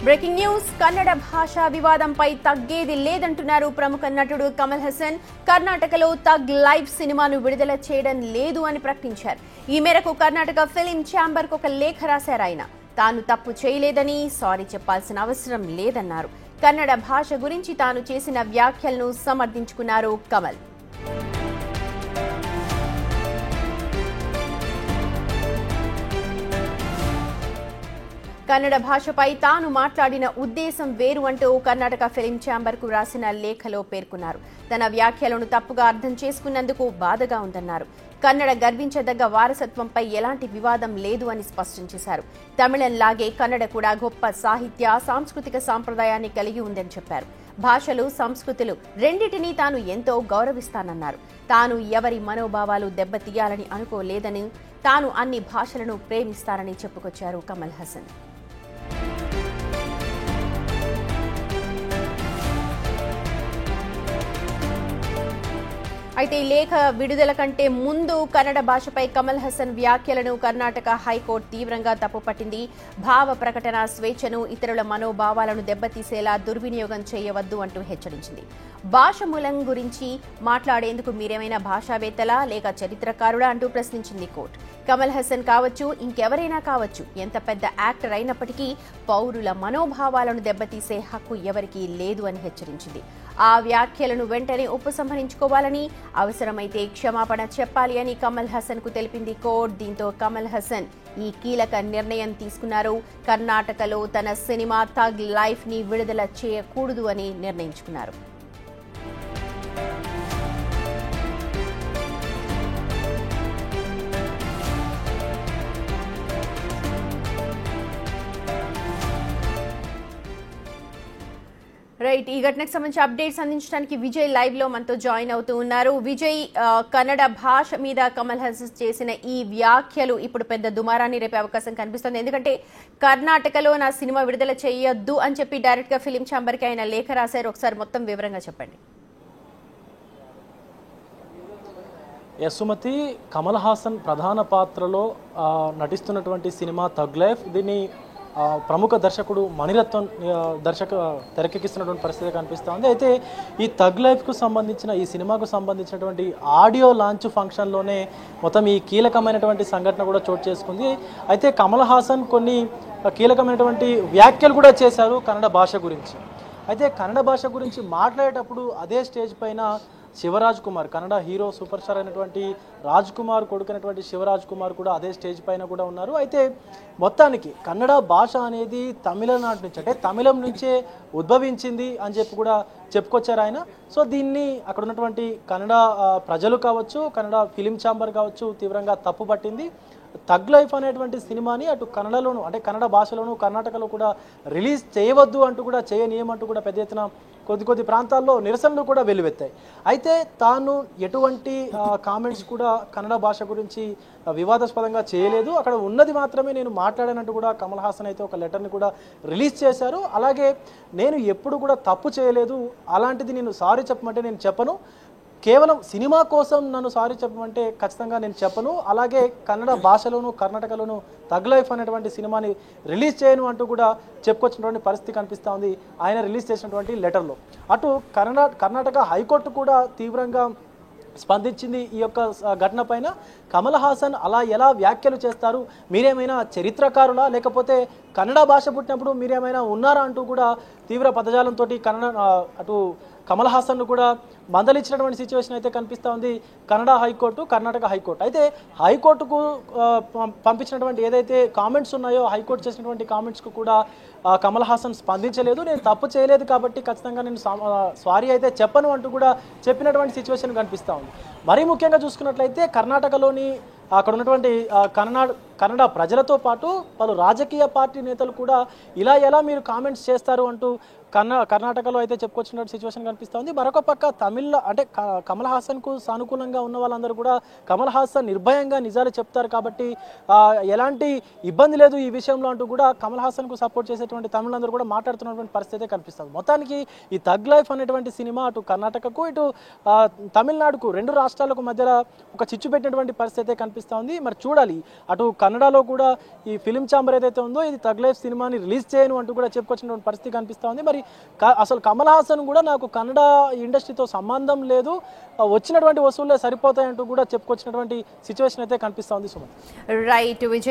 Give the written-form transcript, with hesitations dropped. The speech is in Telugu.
బ్రేకింగ్ న్యూస్ కన్నడ భాషా వివాదంపై తగ్గేది లేదంటున్నారు ప్రముఖ నటుడు కమల్ హాసన్. కర్ణాటకలో తగ్ లైవ్ సినిమాను విడుదల చేయడం లేదు అని ప్రకటించారు. ఈ మేరకు కర్ణాటక ఫిలిం ఛాంబర్ కు ఒక లేఖ రాశారు ఆయన. తాను తప్పు చేయలేదని, సారీ చెప్పాల్సిన అవసరం లేదన్నారు. కన్నడ భాష గురించి తాను చేసిన వ్యాఖ్యలను సమర్థించుకున్నారు కమల్. కన్నడ భాషపై తాను మాట్లాడిన ఉద్దేశం వేరు అంటూ కర్ణాటక ఫిలిం ఛాంబర్ కు రాసిన లేఖలో పేర్కొన్నారు. తన వ్యాఖ్యలను తప్పుగా అర్థం చేసుకున్నందుకు బాధగా ఉందన్నారు. కన్నడ గర్వించదగ్గ వారసత్వంపై ఎలాంటి వివాదం లేదు అని స్పష్టం చేశారు. తమిళంలాగే కన్నడ కూడా గొప్ప సాహిత్య, సాంస్కృతిక సాంప్రదాయాన్ని కలిగి ఉందని చెప్పారు. భాషలు, సంస్కృతులు రెండింటినీ తాను ఎంతో గౌరవిస్తానన్నారు. తాను ఎవరి మనోభావాలు దెబ్బతీయాలని అనుకోలేదని, తాను అన్ని భాషలను ప్రేమిస్తానని చెప్పుకొచ్చారు కమల్ హాసన్. అయితే ఈ లేఖ విడుదల కంటే ముందు కన్నడ భాషపై కమల్ హాసన్ వ్యాఖ్యలను కర్ణాటక హైకోర్టు తీవ్రంగా తప్పుపట్టింది. భావ ప్రకటన స్వేచ్ఛను, ఇతరుల మనోభావాలను దెబ్బతీసేలా దుర్వినియోగం చేయవద్దు అంటూ హెచ్చరించింది. భాష మూలం గురించి మాట్లాడేందుకు మీరేమైనా భాషావేత్తలా లేక చరిత్రకారుడా అంటూ ప్రశ్నించింది కోర్టు. కమల్ హాసన్ కావచ్చు, ఇంకెవరైనా కావచ్చు, ఎంత పెద్ద యాక్టర్ అయినప్పటికీ పౌరుల మనోభావాలను దెబ్బతీసే హక్కు ఎవరికీ లేదు అని హెచ్చరించింది. ఆ వ్యాఖ్యలను వెంటనే ఉపసంహరించుకోవాలని, అవసరమైతే క్షమాపణ చెప్పాలి అని కమల్ హాసన్ కు తెలిపింది కోర్టు. దీంతో కమల్ హాసన్ ఈ కీలక నిర్ణయం తీసుకున్నారు. కర్ణాటకలో తన సినిమా థగ్ లైఫ్ ని విడుదల చేయకూడదు అని నిర్ణయించుకున్నారు. రైట్, ఈ ఘటనకు సంబంధించి అప్డేట్స్ అందించడానికి విజయ్ లైవ్ లో మనతో జాయిన్ అవుతూ ఉన్నారు. విజయ్, కన్నడ భాష మీద కమల్ హాసన్ చేసిన ఈ వ్యాఖ్యలు ఇప్పుడు పెద్ద దుమారాన్ని రేపే అవకాశం కనిపిస్తుంది. ఎందుకంటే కర్ణాటకలో నా సినిమా విడుదల చేయొద్దు అని చెప్పి డైరెక్ట్ గా ఫిలిం ఛాంబర్ కి ఆయన లేఖ రాశారు. ఒకసారి మొత్తం వివరంగా చెప్పండి. యశుమతి, కమల్ హాసన్ ప్రధాన పాత్రలో నటిస్తున్నటువంటి సినిమా థగ్ లైఫ్, దీన్ని ప్రముఖ దర్శకుడు మణిరత్నం తెరకెక్కిస్తున్నటువంటి పరిస్థితి కనిపిస్తూ ఉంది. అయితే ఈ థగ్ లైఫ్కు సంబంధించిన, ఈ సినిమాకు సంబంధించినటువంటి ఆడియో లాంచ్ ఫంక్షన్లోనే మొత్తం ఈ కీలకమైనటువంటి సంఘటన కూడా చోటు చేసుకుంది. అయితే కమల్ హాసన్ కొన్ని కీలకమైనటువంటి వ్యాఖ్యలు కూడా చేశారు కన్నడ భాష గురించి. అయితే కన్నడ భాష గురించి మాట్లాడేటప్పుడు అదే స్టేజ్ పైన Shivaraj Kumar, Kannada hero superstar అయినటువంటి రాజ్ కుమార్ కొడుకునటువంటి శివరాజ్ కుమార్ కూడా అదే స్టేజ్ పైన కూడా ఉన్నారు. అయితే మొత్తానికి కన్నడ భాష అనేది తమిళనాడు నుంచి, అంటే తమిళం నుంచే ఉద్భవించింది అని చెప్పి కూడా చెప్పుకొచ్చారు ఆయన. సో దీన్ని అక్కడ ఉన్నటువంటి కన్నడ ప్రజలు కావచ్చు, కన్నడ ఫిలిం ఛాంబర్ కావచ్చు తీవ్రంగా తప్పు పట్టింది. థగ్ లైఫ్ అనేటువంటి సినిమాని అటు కన్నడలోను, అంటే కన్నడ భాషలోను, కర్ణాటకలో కూడా రిలీజ్ చేయవద్దు అంటూ కూడా, చేయనీయమంటూ కూడా పెద్ద ఎత్తున కొద్ది ప్రాంతాల్లో నిరసనలు కూడా వెల్లువెత్తాయి. అయితే తాను ఎటువంటి కామెంట్స్ కూడా కన్నడ భాష గురించి వివాదాస్పదంగా చేయలేదు, అక్కడ ఉన్నది మాత్రమే నేను మాట్లాడానంటూ కూడా కమల్ హాసన్ అయితే ఒక లెటర్ని కూడా రిలీజ్ చేశారు. అలాగే నేను ఎప్పుడు కూడా తప్పు చేయలేదు, అలాంటిది నేను సారీ చెప్పమంటే నేను చెప్పను, కేవలం సినిమా కోసం నన్ను సారీ చెప్పమంటే ఖచ్చితంగా నేను చెప్పను, అలాగే కన్నడ భాషలోను కర్ణాటకలోను థగ్ లైఫ్ అనేటువంటి సినిమాని రిలీజ్ చేయను అంటూ కూడా చెప్పుకొచ్చినటువంటి పరిస్థితి కనిపిస్తూ ఉంది ఆయన రిలీజ్ చేసినటువంటి లెటర్లో. అటు కర్ణాటక హైకోర్టు కూడా తీవ్రంగా స్పందించింది ఈ యొక్క ఘటన పైన. కమల్ హాసన్ అలా ఎలా వ్యాఖ్యలు చేస్తారు, మీరేమైనా చరిత్రకారులా లేకపోతే కన్నడ భాష పుట్టినప్పుడు మీరేమైనా ఉన్నారా అంటూ కూడా తీవ్ర పదజాలంతో అటు కమల్ హాసన్ను కూడా మందలించినటువంటి సిచ్యువేషన్ అయితే కనిపిస్తూ ఉంది కన్నడ హైకోర్టు, కర్ణాటక హైకోర్టు. అయితే హైకోర్టుకు పంపించినటువంటి ఏదైతే కామెంట్స్ ఉన్నాయో, హైకోర్టు చేసినటువంటి కామెంట్స్కు కూడా కమల్ హాసన్ స్పందించలేదు. నేను తప్పు చేయలేదు కాబట్టి ఖచ్చితంగా నేను సారీ అయితే చెప్పను అంటూ కూడా చెప్పినటువంటి సిచ్యువేషన్ కనిపిస్తూ ఉంది. మరీ ముఖ్యంగా చూసుకున్నట్లయితే కర్ణాటకలోని అక్కడ ఉన్నటువంటి కన్నడ ప్రజలతో పాటు పలు రాజకీయ పార్టీ నేతలు కూడా ఇలా ఎలా మీరు కామెంట్స్ చేస్తారు అంటూ కర్ణాటకలో అయితే చెప్పుకొచ్చిన సిచ్యువేషన్ కనిపిస్తుంది. మరొక పక్క అంటే కమల్ హాసన్కు సానుకూలంగా ఉన్న వాళ్ళందరూ కూడా కమల్ హాసన్ నిర్భయంగా నిజాలు చెప్తారు కాబట్టి ఎలాంటి ఇబ్బంది లేదు ఈ విషయంలో అంటూ కూడా కమల్ హాసన్కు సపోర్ట్ చేసేటువంటి తమిళందరూ కూడా మాట్లాడుతున్నటువంటి పరిస్థితి కనిపిస్తుంది. మొత్తానికి ఈ థగ్ లైఫ్ అనేటువంటి సినిమా అటు కర్ణాటకకు ఇటు తమిళనాడుకు, రెండు రాష్ట్రాలకు మధ్యలో ఒక చిచ్చు పెట్టినటువంటి పరిస్థితి కనిపిస్తుంది. మరి చూడాలి, అటు కన్నడలో కూడా ఈ ఫిలిం ఛాంబర్ ఏదైతే ఉందో ఇది తగ్ లైఫ్ సినిమాని రిలీజ్ చేయను అంటూ కూడా చెప్పుకొచ్చినటువంటి పరిస్థితి కనిపిస్తూ ఉంది. మరి అసలు కమల్ హాసన్ కూడా నాకు కన్నడ ఇండస్ట్రీతో సంబంధం లేదు, వచ్చినటువంటి వసూళ్ళే సరిపోతాయంటూ కూడా చెప్పుకొచ్చినటువంటి సిచ్యువేషన్ అయితే కనిపిస్తూ ఉంది. సుమన్. రైట్ విజయ్.